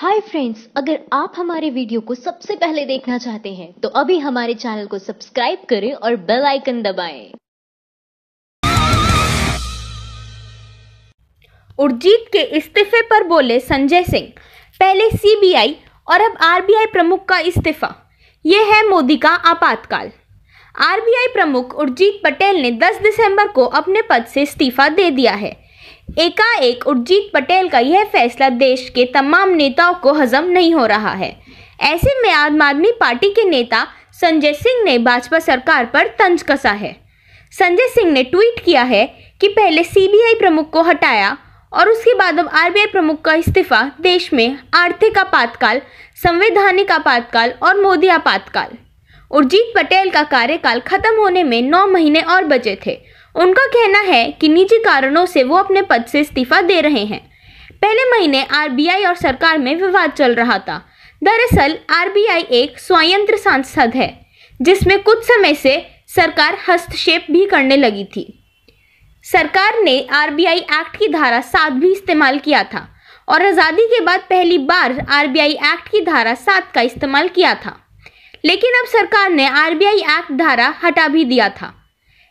Hi friends, अगर आप हमारे वीडियो को सबसे पहले देखना चाहते हैं तो अभी हमारे चैनल को सब्सक्राइब करें और बेल आइकन दबाएं। उर्जित के इस्तीफे पर बोले संजय सिंह, पहले सीबीआई और अब आरबीआई प्रमुख का इस्तीफा, ये है मोदी का आपातकाल। आरबीआई प्रमुख उर्जित पटेल ने 10 दिसंबर को अपने पद से इस्तीफा दे दिया है। एकाएक उर्जित पटेल का यह फैसला देश के तमाम नेताओं को हजम नहीं हो रहा है। ऐसे में आम आदमी पार्टी के नेता संजय सिंह ने भाजपा सरकार पर तंज कसा है। संजय सिंह ने ट्वीट किया है कि पहले सीबीआई प्रमुख को हटाया और उसके बाद अब आरबीआई प्रमुख का इस्तीफा देश में आर्थिक आपातकाल, संवैधानिक आपातकाल और मोदी आपातकाल। उर्जित पटेल का कार्यकाल खत्म होने में 9 महीने और बचे थे। उनका कहना है कि निजी कारणों से वो अपने पद से इस्तीफा दे रहे हैं। पहले महीने आरबीआई और सरकार में विवाद चल रहा था। दरअसल आरबीआई एक स्वायत्त संस्था है जिसमें कुछ समय से सरकार हस्तक्षेप भी करने लगी थी। सरकार ने आरबीआई एक्ट की धारा 7 भी इस्तेमाल किया था और आज़ादी के बाद पहली बार आरबीआई एक्ट की धारा 7 का इस्तेमाल किया था, लेकिन अब सरकार ने आरबीआई एक्ट धारा हटा भी दिया था।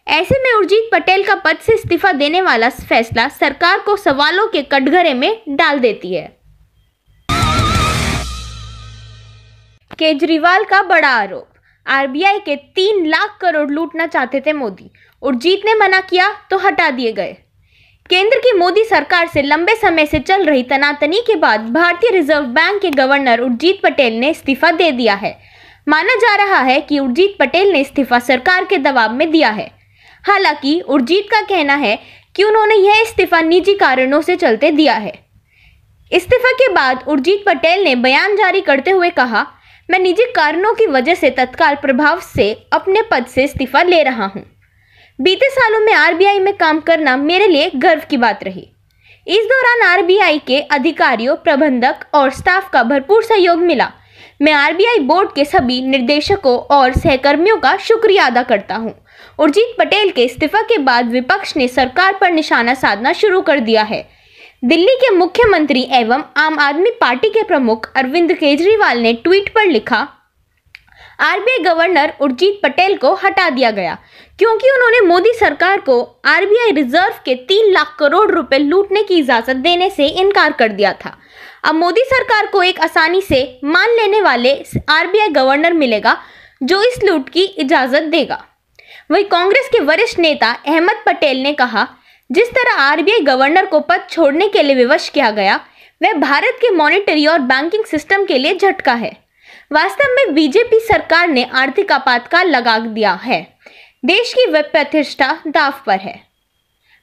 ऐसे में उर्जित पटेल का पद से इस्तीफा देने वाला फैसला सरकार को सवालों के कटघरे में डाल देती है। केजरीवाल का बड़ा आरोप, आरबीआई के 3 लाख करोड़ लूटना चाहते थे मोदी। उर्जित ने मना किया तो हटा दिए गए। केंद्र की मोदी सरकार से लंबे समय से चल रही तनातनी के बाद भारतीय रिजर्व बैंक के गवर्नर उर्जित पटेल ने इस्तीफा दे दिया है। माना जा रहा है कि उर्जित पटेल ने इस्तीफा सरकार के दबाव में दिया है। हालांकि उर्जित का कहना है कि उन्होंने यह इस्तीफा निजी कारणों से चलते दिया है। इस्तीफा के बाद उर्जित पटेल ने बयान जारी करते हुए कहा, मैं निजी कारणों की वजह से तत्काल प्रभाव से अपने पद से इस्तीफा ले रहा हूं। बीते सालों में आरबीआई में काम करना मेरे लिए गर्व की बात रही। इस दौरान आरबीआई के अधिकारियों, प्रबंधक और स्टाफ का भरपूर सहयोग मिला। मैं आरबीआई बोर्ड के सभी निर्देशकों और सहकर्मियों का शुक्रिया अदा करता हूं। उर्जित पटेल के इस्तीफा के बाद विपक्ष ने सरकार पर निशाना साधना शुरू कर दिया है। दिल्ली के मुख्यमंत्री एवं आम आदमी पार्टी के प्रमुख अरविंद केजरीवाल ने ट्वीट पर लिखा, आरबीआई गवर्नर उर्जित पटेल को हटा दिया गया क्योंकि उन्होंने मोदी सरकार को आरबीआई रिजर्व के 3 लाख करोड़ रुपए लूटने की इजाजत देने से इनकार कर दिया था। अब मोदी सरकार को एक आसानी से मान लेने वाले आरबीआई गवर्नर मिलेगा जो इस लूट की इजाजत देगा। वहीं कांग्रेस के वरिष्ठ नेता अहमद पटेल ने कहा, जिस तरह आरबीआई गवर्नर को पद छोड़ने के लिए विवश किया गया वह भारत के मॉनेटरी और बैंकिंग सिस्टम के लिए झटका है। वास्तव में बीजेपी सरकार ने आर्थिक आपातकाल लगा दिया है। देश की प्रतिष्ठा दांव पर है।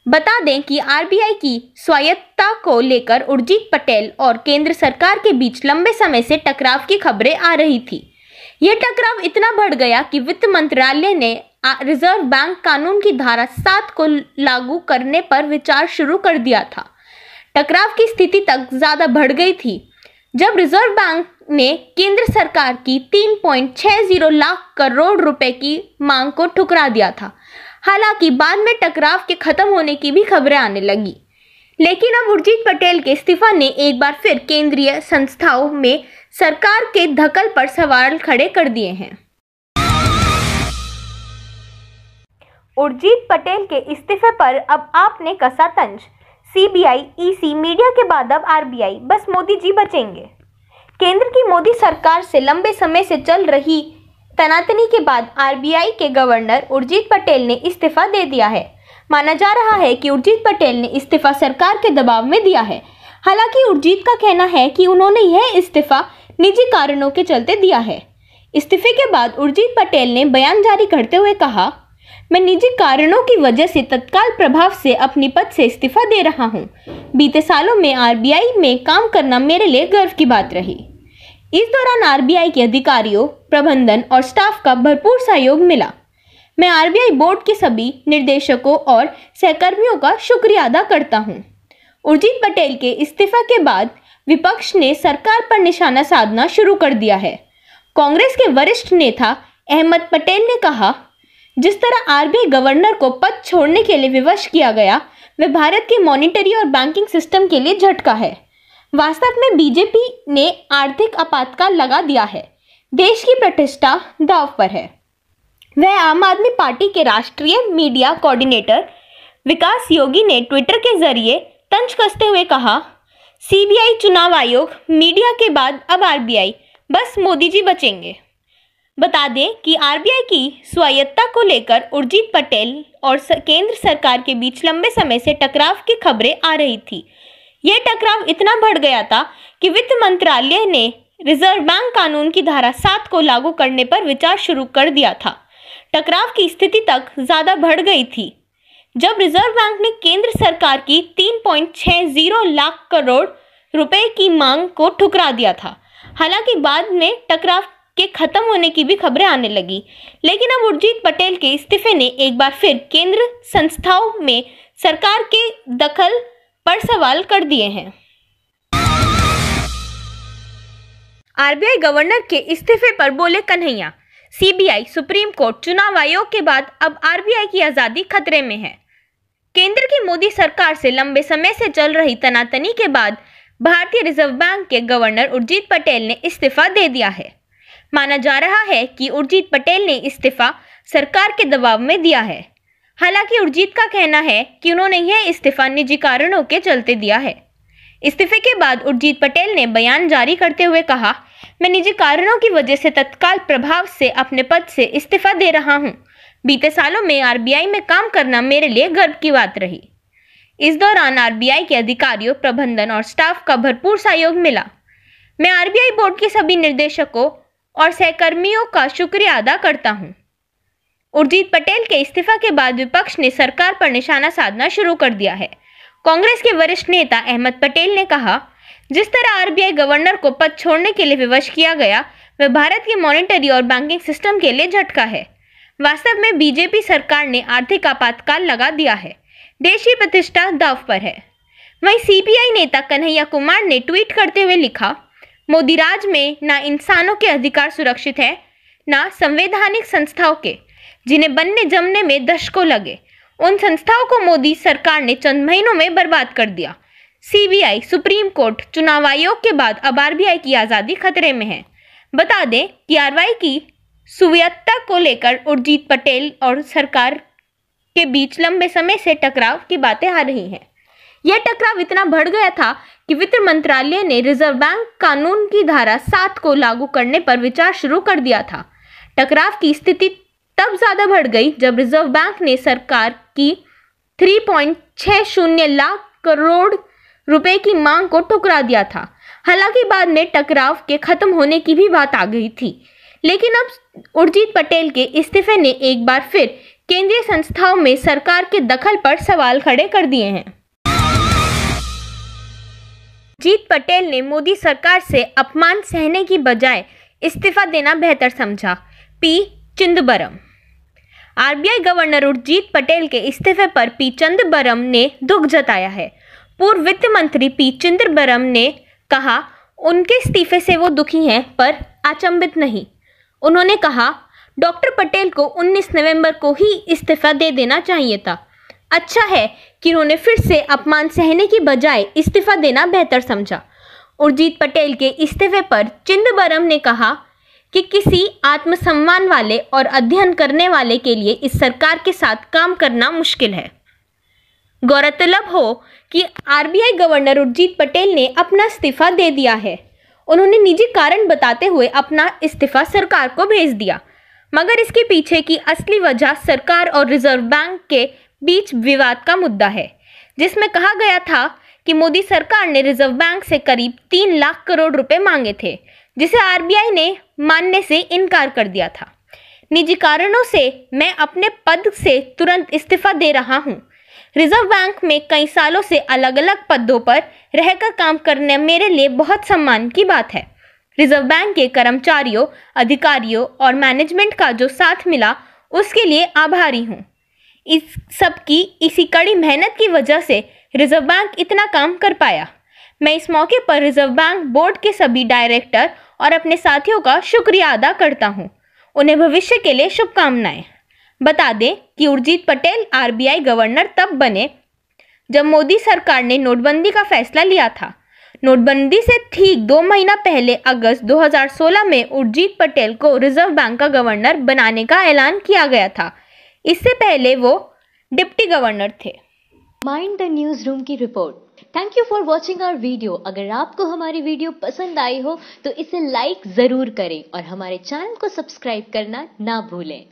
बता दें कि आरबीआई की स्वायत्तता को लेकर उर्जित पटेल और केंद्र सरकार के बीच लंबे समय से टकराव की खबरें आ रही थी। यह टकराव इतना बढ़ गया कि वित्त मंत्रालय ने रिजर्व बैंक कानून की धारा 7 को लागू करने पर विचार शुरू कर दिया था। टकराव की स्थिति तक ज्यादा बढ़ गई थी जब रिजर्व बैंक ने केंद्र सरकार की 3.60 लाख करोड़ रुपए की मांग को ठुकरा दिया था। हालांकि बाद में टकराव के खत्म होने की भी खबरें आने लगी, लेकिन अब उर्जित पटेल के इस्तीफा ने एक बार फिर केंद्रीय संस्थाओं में सरकार के दखल पर सवाल खड़े कर दिए हैं। उर्जित पटेल के इस्तीफे पर अब आपने कसा तंज। सीबीआई, ईसी, मीडिया के बाद अब आरबीआई, बस मोदी जी बचेंगे। केंद्र की मोदी सरकार से लंबे समय से चल रही तनातनी के बाद आरबीआई के गवर्नर उर्जित पटेल ने इस्तीफा दे दिया है। माना जा रहा है कि उर्जित पटेल ने इस्तीफा सरकार के दबाव में दिया है। हालांकि उर्जित का कहना है कि उन्होंने यह इस्तीफा निजी कारणों के चलते दिया है। इस्तीफे के बाद उर्जित पटेल ने बयान जारी करते हुए कहा, मैं निजी कारणों की वजह से तत्काल प्रभाव से अपनी पद से इस्तीफा दे रहा हूं। बीते सालों में आरबीआई में काम करना मेरे लिए गर्व की बात रही। इस दौरान आरबीआई के अधिकारियों, प्रबंधन और स्टाफ का भरपूर सहयोग मिला। मैं आरबीआई बोर्ड के सभी निर्देशकों और सहकर्मियों का शुक्रिया अदा करता हूं। उर्जित पटेल के इस्तीफा के बाद विपक्ष ने सरकार पर निशाना साधना शुरू कर दिया है। कांग्रेस के वरिष्ठ नेता अहमद पटेल ने कहा, जिस तरह आरबीआई गवर्नर को पद छोड़ने के लिए विवश किया गया वह भारत के मॉनेटरी और बैंकिंग सिस्टम के लिए झटका है। वास्तव में बीजेपी ने आर्थिक आपातकाल लगा दिया है। देश की प्रतिष्ठा दांव पर है। वह आम आदमी पार्टी के राष्ट्रीय मीडिया कोऑर्डिनेटर विकास योगी ने ट्विटर के जरिए तंज कसते हुए कहा, सीबीआई, चुनाव आयोग, मीडिया के बाद अब आरबीआई, बस मोदी जी बचेंगे। बता दें कि आरबीआई की स्वायत्तता को लेकर उर्जित पटेल और केंद्र सरकार के बीच लंबे समय से टकराव की खबरें आ रही थी। यह टकराव इतना बढ़ गया था कि वित्त मंत्रालय ने रिजर्व बैंक कानून की धारा 7 को लागू करने पर विचार शुरू कर दिया था। टकराव की स्थिति तक ज्यादा बढ़ गई थी जब रिजर्व बैंक ने केंद्र सरकार की 3.60 लाख करोड़ रुपए की मांग को ठुकरा दिया था। हालांकि बाद में टकराव के खत्म होने की भी खबरें आने लगी, लेकिन अब उर्जित पटेल के इस्तीफे ने एक बार फिर केंद्र संस्थाओं में सरकार के दखल पर सवाल कर दिए हैं। आरबीआई गवर्नर के इस्तीफे पर बोले कन्हैया, सीबीआई, सुप्रीम कोर्ट, चुनाव आयोग के बाद अब आरबीआई की आजादी खतरे में है। केंद्र की मोदी सरकार से लंबे समय से चल रही तनातनी के बाद भारतीय रिजर्व बैंक के गवर्नर उर्जित पटेल ने इस्तीफा दे दिया है। माना जा रहा है कि उर्जित पटेल ने इस्तीफा सरकार के दबाव में दिया है। हालांकि उर्जित का कहना है कि उन्होंने यह इस्तीफा निजी कारणों के चलते दिया है। इस्तीफे के बाद उर्जित पटेल ने बयान जारी करते हुए कहा, मैं निजी कारणों की वजह से तत्काल प्रभाव से अपने पद से इस्तीफा दे रहा हूं। बीते सालों में आरबीआई में काम करना मेरे लिए गर्व की बात रही। इस दौरान आरबीआई के अधिकारियों, प्रबंधन और स्टाफ का भरपूर सहयोग मिला। मैं आरबीआई बोर्ड के सभी निर्देशकों और सहकर्मियों का शुक्रिया अदा करता हूं। उर्जित पटेल के इस्तीफा के बाद विपक्ष ने सरकार पर निशाना साधना शुरू कर दिया है। कांग्रेस के वरिष्ठ नेता अहमद पटेल ने कहा, जिस तरह आरबीआई गवर्नर को पद छोड़ने के लिए विवश किया गया, वह भारत के मॉनेटरी और बैंकिंग सिस्टम के लिए झटका है। वास्तव में बीजेपी सरकार ने आर्थिक आपातकाल लगा दिया है। देश की प्रतिष्ठा दांव पर है। वहीं सीपीआई नेता कन्हैया कुमार ने ट्वीट करते हुए लिखा, मोदी राज में ना इंसानों के अधिकार सुरक्षित है, ना संवैधानिक संस्थाओं के, जिन्हें बनने जमने में दशकों लगे। उन संस्थाओं को मोदी सरकार ने चंद महीनों में बर्बाद कर दिया। सीबीआई, सुप्रीम कोर्ट, चुनाव आयोग के बाद अब आरबीआई की आजादी खतरे में है। बता दें कि आरबीआई की स्वायत्तता को लेकर उर्जित पटेल और सरकार के बीच लंबे समय से टकराव की बातें आ रही हैं। यह टकराव इतना बढ़ गया था कि वित्त मंत्रालय ने रिजर्व बैंक कानून की धारा 7 को लागू करने पर विचार शुरू कर दिया था। टकराव की स्थिति तब ज्यादा बढ़ गई जब रिजर्व बैंक ने सरकार की 3.60 लाख करोड़ रुपए की मांग को ठुकरा दिया था। हालांकि बाद में टकराव के खत्म होने की भी बात आ गई थी, लेकिन अब उर्जित पटेल के इस्तीफे ने एक बार फिर केंद्रीय संस्थाओं में सरकार के दखल पर सवाल खड़े कर दिए हैं। उर्जित पटेल ने मोदी सरकार से अपमान सहने की बजाय इस्तीफा देना बेहतर समझा। P Chidambaram. RBI governor Urjit Patel के इस्तीफे पर पी चिदंबरम ने दुख जताया है। पूर्व वित्त मंत्री पी चिदंबरम ने कहा, उनके इस्तीफे से वो दुखी हैं पर अचंभित नहीं। उन्होंने कहा, डॉक्टर पटेल को 19 नवंबर को ही इस्तीफा दे देना चाहिए था। अच्छा है कि उन्होंने फिर से अपमान सहने की बजाय इस्तीफा देना बेहतर समझा। उर्जित पटेल के इस्तीफे पर चिदंबरम ने कहा कि किसी आत्मसम्मान वाले और अध्ययन करने वाले के लिए इस सरकार के साथ काम करना मुश्किल है। गौरतलब हो कि आरबीआई गवर्नर उर्जित पटेल ने अपना इस्तीफा दे दिया है। उन्होंने निजी कारण बताते हुए अपना इस्तीफा सरकार को भेज दिया, मगर इसके पीछे की असली वजह सरकार और रिजर्व बैंक के बीच विवाद का मुद्दा है, जिसमें कहा गया था कि मोदी सरकार ने रिजर्व बैंक से करीब 3 लाख करोड़ रुपए मांगे थे, जिसे आरबीआई ने मानने से इनकार कर दिया था। निजी कारणों से मैं अपने पद से तुरंत इस्तीफा दे रहा हूं। रिजर्व बैंक में कई सालों से अलग अलग पदों पर रहकर काम करना मेरे लिए बहुत सम्मान की बात है। रिजर्व बैंक के कर्मचारियों, अधिकारियों और मैनेजमेंट का जो साथ मिला उसके लिए आभारी हूं। इस सबकी इसी कड़ी मेहनत की वजह से रिजर्व बैंक इतना काम कर पाया। मैं इस मौके पर रिजर्व बैंक बोर्ड के सभी डायरेक्टर और अपने साथियों का शुक्रिया अदा करता हूं। उन्हें भविष्य के लिए शुभकामनाएं। बता दें कि उर्जित पटेल आरबीआई गवर्नर तब बने जब मोदी सरकार ने नोटबंदी का फैसला लिया था। नोटबंदी से ठीक 2 महीना पहले अगस्त 2016 में उर्जित पटेल को रिजर्व बैंक का गवर्नर बनाने का ऐलान किया गया था। इससे पहले वो डिप्टी गवर्नर थे। माइंड द न्यूज रूम की रिपोर्ट। Thank you for watching our video. अगर आपको हमारी वीडियो पसंद आई हो तो इसे लाइक जरूर करें और हमारे चैनल को सब्सक्राइब करना ना भूलें।